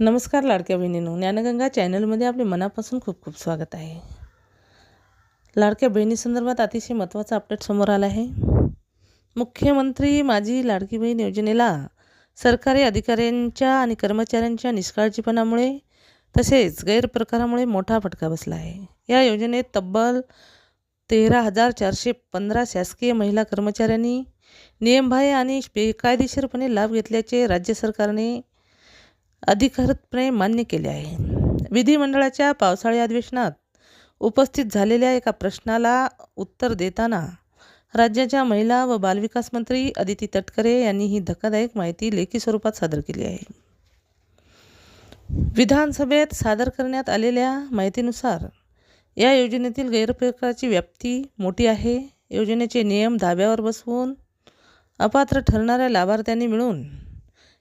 नमस्कार लाडक्या बहिणींनो, ज्ञानगंगा चॅनलमध्ये आपले मनापासून खूप खूप स्वागत आहे. लाडक्या बहिणीसंदर्भात अतिशय महत्त्वाचा अपडेट समोर आला आहे. मुख्यमंत्री माझी लाडकी बहीण योजनेला सरकारी अधिकाऱ्यांच्या आणि कर्मचाऱ्यांच्या निष्काळजीपणामुळे तसेच गैरप्रकारामुळे मोठा फटका बसला आहे. या योजनेत तब्बल 13,415 शासकीय महिला कर्मचाऱ्यांनी नियमबाह्य आणि बेकायदेशीरपणे लाभ घेतल्याचे राज्य सरकारने अधिकृतपणे मान्य केले आहे. विधिमंडळाच्या पावसाळी अधिवेशनात उपस्थित झालेल्या एका प्रश्नाला उत्तर देताना राज्याच्या महिला व बालविकास मंत्री अदिती तटकरे यांनी ही धक्कादायक माहिती लेखी स्वरूपात सादर केली आहे. विधानसभेत सादर करण्यात आलेल्या माहितीनुसार या योजनेतील गैरप्रकाराची व्याप्ती मोठी आहे. योजनेचे नियम धाब्यावर बसवून अपात्र ठरणाऱ्या लाभार्थ्यांनी मिळून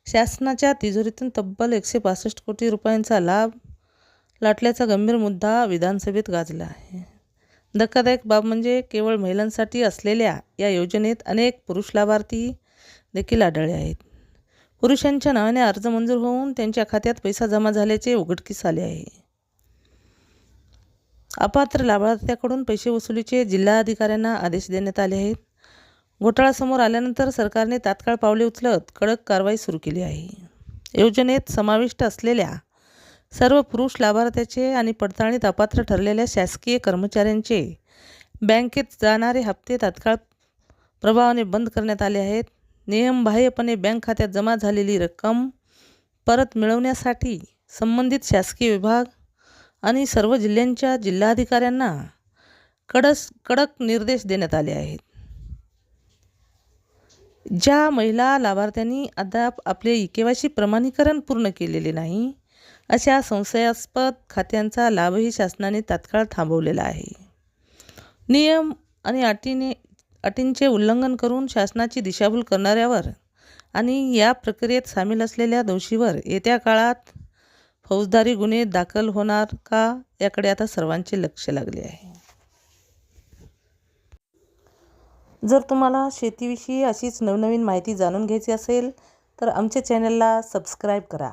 शासनाच्या तिजोरीतून तब्बल 165 कोटी रुपयांचा लाभ लाटल्याचा गंभीर मुद्दा विधानसभेत गाजला आहे. धक्कादायक बाब म्हणजे केवळ महिलांसाठी असलेल्या या योजनेत अनेक पुरुष लाभार्थी देखील आढळले आहेत. पुरुषांच्या नावाने अर्ज मंजूर होऊन त्यांच्या खात्यात पैसा जमा झाल्याचे उघडकीस आले आहे. अपात्र लाभार्थ्याकडून पैसे वसुलीचे जिल्हाधिकाऱ्यांना आदेश देण्यात आले आहेत. घोटाळा समोर आल्यानंतर सरकारने तात्काळ पावले उचलत कडक कारवाई सुरू केली आहे. योजनेत समाविष्ट असलेल्या सर्व पुरुष लाभार्थ्याचे आणि पडताळणीत अपात्र ठरलेल्या शासकीय कर्मचाऱ्यांचे बँकेत जाणारे हप्ते तात्काळ प्रभावाने बंद करण्यात आले आहेत. नियमबाह्यपणे बँक खात्यात जमा झालेली रक्कम परत मिळवण्यासाठी संबंधित शासकीय विभाग आणि सर्व जिल्ह्यांच्या जिल्हाधिकाऱ्यांना कडक निर्देश देण्यात आले आहेत. ज्या महिला लाभार्थ्यांनी अद्याप आपले केवायसी प्रमाणीकरण पूर्ण केलेले नाही अशा संशयास्पद खात्यांचा लाभही शासनाने तात्काळ थांबवलेला आहे. नियम आणि अटींचे उल्लंघन करून शासनाची दिशाभूल करणाऱ्यावर आणि या प्रक्रियेत सामील असलेल्या दोषीवर येत्या काळात फौजदारी गुन्हे दाखल होणार का याकडे आता सर्वांचे लक्ष लागले आहे. जर तुम्हाला शेतीविषयी अशीच नवनवीन माहिती जाणून घ्यायची असेल तर आमच्या चॅनलला सबस्क्राईब करा.